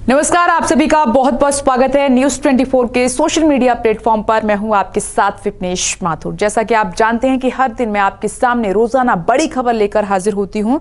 नमस्कार, आप सभी का बहुत बहुत स्वागत है न्यूज 24 के सोशल मीडिया प्लेटफॉर्म पर। मैं हूं आपके साथ विपनेश माथुर। जैसा कि आप जानते हैं कि हर दिन मैं आपके सामने रोजाना बड़ी खबर लेकर हाजिर होती हूं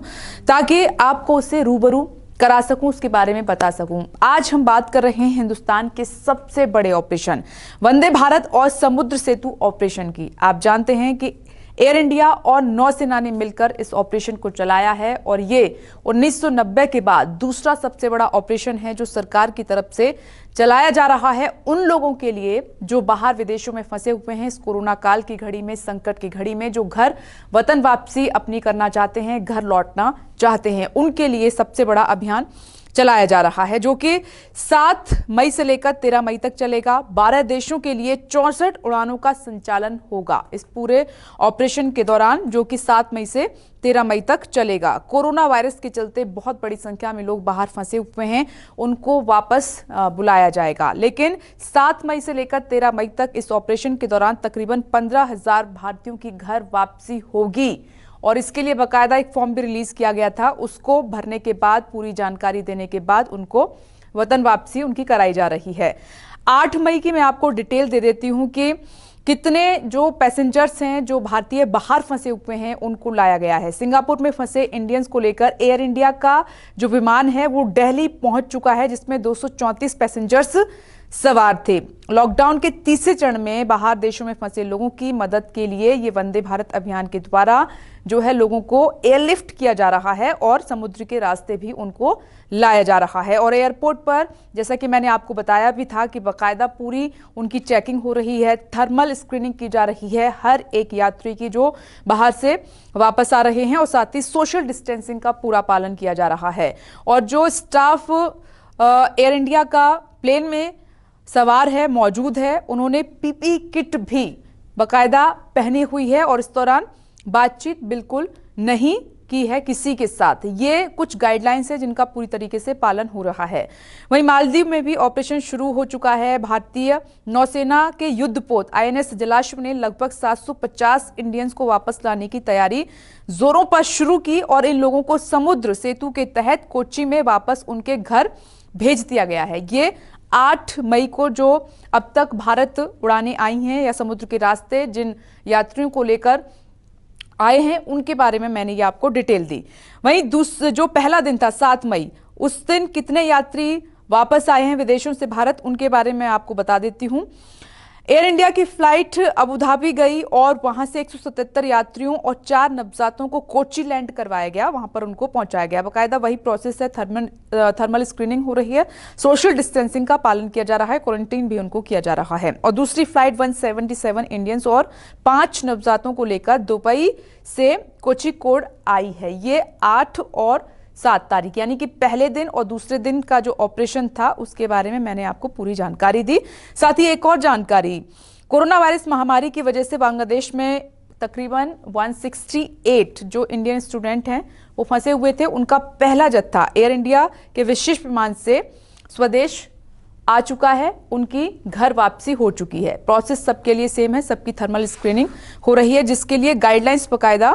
ताकि आपको उससे रूबरू करा सकूं, उसके बारे में बता सकूं। आज हम बात कर रहे हैं हिंदुस्तान के सबसे बड़े ऑपरेशन वंदे भारत और समुद्र सेतु ऑपरेशन की। आप जानते हैं कि एयर इंडिया और नौसेना ने मिलकर इस ऑपरेशन को चलाया है और ये 1990 के बाद दूसरा सबसे बड़ा ऑपरेशन है जो सरकार की तरफ से चलाया जा रहा है उन लोगों के लिए जो बाहर विदेशों में फंसे हुए हैं इस कोरोना काल की घड़ी में, संकट की घड़ी में, जो घर वतन वापसी अपनी करना चाहते हैं, घर लौटना चाहते हैं, उनके लिए सबसे बड़ा अभियान चलाया जा रहा है जो कि 7 मई से लेकर 13 मई तक चलेगा। 12 देशों के लिए 64 उड़ानों का संचालन होगा इस पूरे ऑपरेशन के दौरान, जो कि 7 मई से 13 मई तक चलेगा। कोरोना वायरस के चलते बहुत बड़ी संख्या में लोग बाहर फंसे हुए हैं, उनको वापस बुलाया जाएगा। लेकिन 7 मई से लेकर 13 मई तक इस ऑपरेशन के दौरान तकरीबन 15,000 भारतीयों की घर वापसी होगी और इसके लिए बाकायदा एक फॉर्म भी रिलीज किया गया था। उसको भरने के बाद, पूरी जानकारी देने के बाद उनको वतन वापसी उनकी कराई जा रही है। 8 मई की मैं आपको डिटेल दे देती हूं कि कितने जो पैसेंजर्स हैं जो भारतीय बाहर फंसे हुए हैं उनको लाया गया है। सिंगापुर में फंसे इंडियंस को लेकर एयर इंडिया का जो विमान है वो दिल्ली पहुंच चुका है, जिसमें 234 पैसेंजर्स सवार थे। लॉकडाउन के तीसरे चरण में बाहर देशों में फंसे लोगों की मदद के लिए ये वंदे भारत अभियान के द्वारा जो है लोगों को एयरलिफ्ट किया जा रहा है और समुद्र के रास्ते भी उनको लाया जा रहा है। और एयरपोर्ट पर जैसा कि मैंने आपको बताया भी था कि बाकायदा पूरी उनकी चेकिंग हो रही है, थर्मल स्क्रीनिंग की जा रही है हर एक यात्री की जो बाहर से वापस आ रहे हैं, और साथ ही सोशल डिस्टेंसिंग का पूरा पालन किया जा रहा है। और जो स्टाफ एयर इंडिया का प्लेन में सवार है, मौजूद है, उन्होंने पीपी किट भी बाकायदा पहनी हुई है और इस दौरान बातचीत बिल्कुल नहीं की है किसी के साथ। ये कुछ गाइडलाइंस है जिनका पूरी तरीके से पालन हो रहा है। वहीं मालदीव में भी ऑपरेशन शुरू हो चुका है। भारतीय नौसेना के युद्धपोत आईएनएस जलाश्व ने लगभग 750 इंडियंस को वापस लाने की तैयारी जोरों पर शुरू की और इन लोगों को समुद्र सेतु के तहत कोच्चि में वापस उनके घर भेज दिया गया है। ये 8 मई को जो अब तक भारत उड़ानें आई हैं या समुद्र के रास्ते जिन यात्रियों को लेकर आए हैं उनके बारे में मैंने ये आपको डिटेल दी। वहीं जो पहला दिन था 7 मई, उस दिन कितने यात्री वापस आए हैं विदेशों से भारत, उनके बारे में आपको बता देती हूं। एयर इंडिया की फ्लाइट अबू धाबी गई और वहां से 177 यात्रियों और 4 नवजातों को कोच्चि लैंड करवाया गया, वहां पर उनको पहुंचाया गया। बाकायदा वही प्रोसेस है, थर्मल स्क्रीनिंग हो रही है, सोशल डिस्टेंसिंग का पालन किया जा रहा है, क्वारंटीन भी उनको किया जा रहा है। और दूसरी फ्लाइट 177 इंडियंस और 5 नवजातों को लेकर दुबई से कोझिकोड आई है। ये 8 और 7 तारीख यानी कि पहले दिन और दूसरे दिन का जो ऑपरेशन था उसके बारे में मैंने आपको पूरी जानकारी दी। साथ ही एक और जानकारी, कोरोना वायरस महामारी की वजह से बांग्लादेश में तकरीबन 168 जो इंडियन स्टूडेंट हैं वो फंसे हुए थे। उनका पहला जत्था एयर इंडिया के विशेष विमान से स्वदेश आ चुका है, उनकी घर वापसी हो चुकी है। प्रोसेस सबके लिए सेम है, सबकी थर्मल स्क्रीनिंग हो रही है जिसके लिए गाइडलाइंस बाकायदा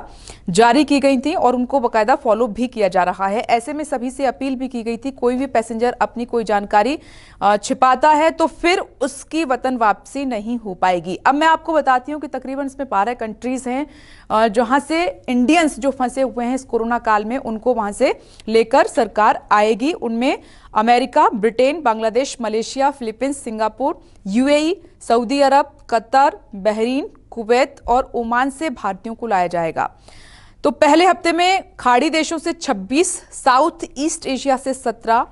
जारी की गई थी और उनको बाकायदा फॉलो भी किया जा रहा है। ऐसे में सभी से अपील भी की गई थी, कोई भी पैसेंजर अपनी कोई जानकारी छिपाता है तो फिर उसकी वतन वापसी नहीं हो पाएगी। अब मैं आपको बताती हूँ कि तकरीबन इसमें 12 कंट्रीज हैं जहां से इंडियंस जो फंसे हुए हैं इस कोरोना काल में उनको वहां से लेकर सरकार आएगी। उनमें America, Britain, Bangladesh, Malaysia, Philippines, Singapore, UAE, Saudi Arabia, Qatar, Bahrain, Kuwait और ओमान से भारतीयों को लाया जाएगा। तो पहले हफ्ते में खाड़ी देशों से 26, साउथ ईस्ट एशिया से 17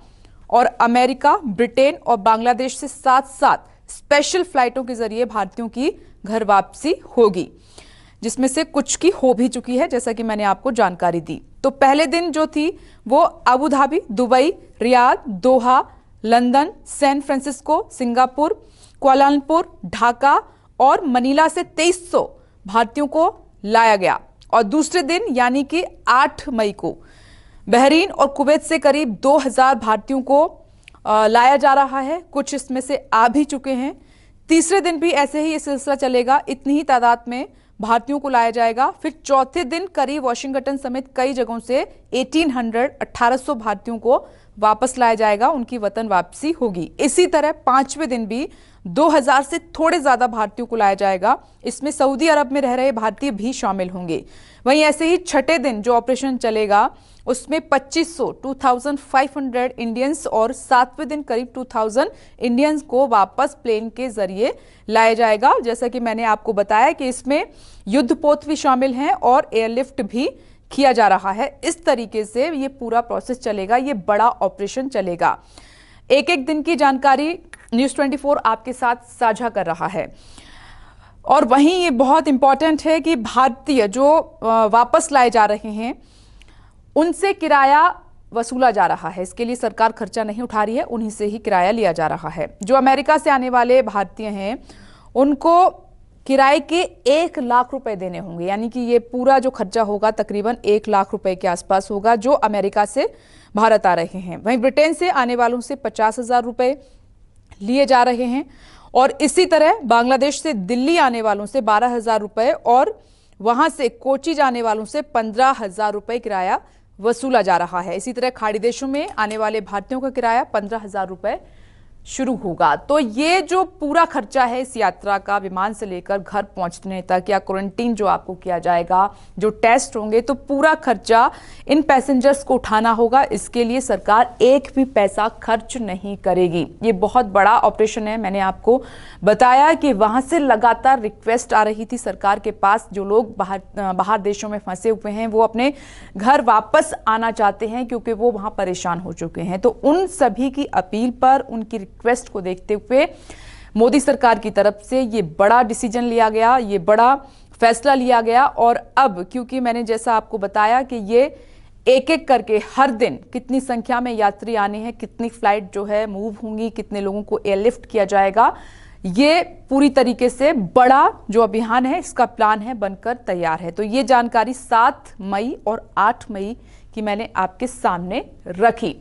और अमेरिका, ब्रिटेन और बांग्लादेश से 7-7 स्पेशल फ्लाइटों के जरिए भारतीयों की घर वापसी होगी, जिसमें से कुछ की हो भी चुकी है जैसा कि मैंने आपको जानकारी दी। तो पहले दिन जो थी वो Abu Dhabi, Dubai, Riyadh, Doha, London, San Francisco, Singapore, Kuala Lumpur, Dhaka और मनीला से 2300 भारतीयों को लाया गया। और दूसरे दिन यानी कि 8 मई को बहरीन और कुवैत से करीब 2000 भारतीयों को लाया जा रहा है, कुछ इसमें से आ भी चुके हैं। तीसरे दिन भी ऐसे ही ये सिलसिला चलेगा, इतनी ही तादाद में भारतीयों को लाया जाएगा। फिर चौथे दिन करीब वाशिंगटन समेत कई जगहों से 1800 भारतीयों को वापस लाया जाएगा, उनकी वतन वापसी होगी। इसी तरह 5वें दिन भी 2000 से थोड़े ज्यादा भारतीयों को लाया जाएगा। इसमें सऊदी अरब में रह रहे भारतीय भी शामिल होंगे। वहीं ऐसे ही छठे दिन जो ऑपरेशन चलेगा उसमें 2500 इंडियंस और 7वें दिन करीब 2000 इंडियंस को वापस प्लेन के जरिए लाया जाएगा। जैसा कि मैंने आपको बताया कि इसमें युद्धपोत भी शामिल हैं और एयरलिफ्ट भी किया जा रहा है। इस तरीके से ये पूरा प्रोसेस चलेगा, ये बड़ा ऑपरेशन चलेगा। एक एक दिन की जानकारी न्यूज़ 24 आपके साथ साझा कर रहा है। और वहीं ये बहुत इंपॉर्टेंट है कि भारतीय जो वापस लाए जा रहे हैं उनसे किराया वसूला जा रहा है। इसके लिए सरकार खर्चा नहीं उठा रही है, उन्हीं से ही किराया लिया जा रहा है। जो अमेरिका से आने वाले भारतीय हैं उनको किराए के 1 लाख रुपए देने होंगे, यानी कि ये पूरा जो खर्चा होगा तकरीबन 1 लाख रुपए के आसपास होगा जो अमेरिका से भारत आ रहे हैं। वहीं ब्रिटेन से आने वालों से 50,000 रुपए लिए जा रहे हैं और इसी तरह बांग्लादेश से दिल्ली आने वालों से 12,000 रुपए और वहां से कोची जाने वालों से 15,000 रुपए किराया वसूला जा रहा है। इसी तरह खाड़ी देशों में आने वाले भारतीयों का किराया 15,000 रुपए शुरू होगा। तो ये जो पूरा खर्चा है इस यात्रा का, विमान से लेकर घर पहुंचने तक या क्वारंटीन जो आपको किया जाएगा, जो टेस्ट होंगे, तो पूरा खर्चा इन पैसेंजर्स को उठाना होगा। इसके लिए सरकार एक भी पैसा खर्च नहीं करेगी। ये बहुत बड़ा ऑपरेशन है। मैंने आपको बताया कि वहां से लगातार रिक्वेस्ट आ रही थी सरकार के पास। जो लोग बाहर देशों में फंसे हुए हैं वो अपने घर वापस आना चाहते हैं क्योंकि वो वहां परेशान हो चुके हैं। तो उन सभी की अपील पर, उनकी रिक्वेस्ट को देखते हुए मोदी सरकार की तरफ से ये बड़ा डिसीजन लिया गया, ये बड़ा फैसला लिया गया। और अब क्योंकि मैंने जैसा आपको बताया कि ये एक एक करके हर दिन कितनी संख्या में यात्री आने हैं, कितनी फ्लाइट जो है मूव होंगी, कितने लोगों को एयरलिफ्ट किया जाएगा, ये पूरी तरीके से बड़ा जो अभियान है इसका प्लान है बनकर तैयार है। तो ये जानकारी 7 मई और 8 मई की मैंने आपके सामने रखी।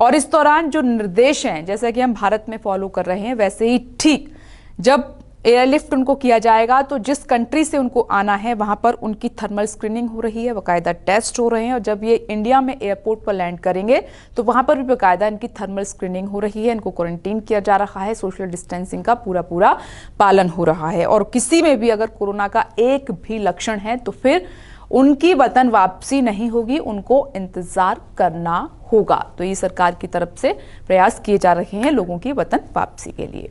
और इस दौरान जो निर्देश हैं जैसा कि हम भारत में फॉलो कर रहे हैं वैसे ही ठीक जब एयरलिफ्ट उनको किया जाएगा तो जिस कंट्री से उनको आना है वहां पर उनकी थर्मल स्क्रीनिंग हो रही है, बाकायदा टेस्ट हो रहे हैं। और जब ये इंडिया में एयरपोर्ट पर लैंड करेंगे तो वहां पर भी बाकायदा इनकी थर्मल स्क्रीनिंग हो रही है, इनको क्वारंटीन किया जा रहा है, सोशल डिस्टेंसिंग का पूरा पालन हो रहा है। और किसी में भी अगर कोरोना का एक भी लक्षण है तो फिर उनकी वतन वापसी नहीं होगी, उनको इंतजार करना होगा। तो ये सरकार की तरफ से प्रयास किए जा रहे हैं लोगों की वतन वापसी के लिए।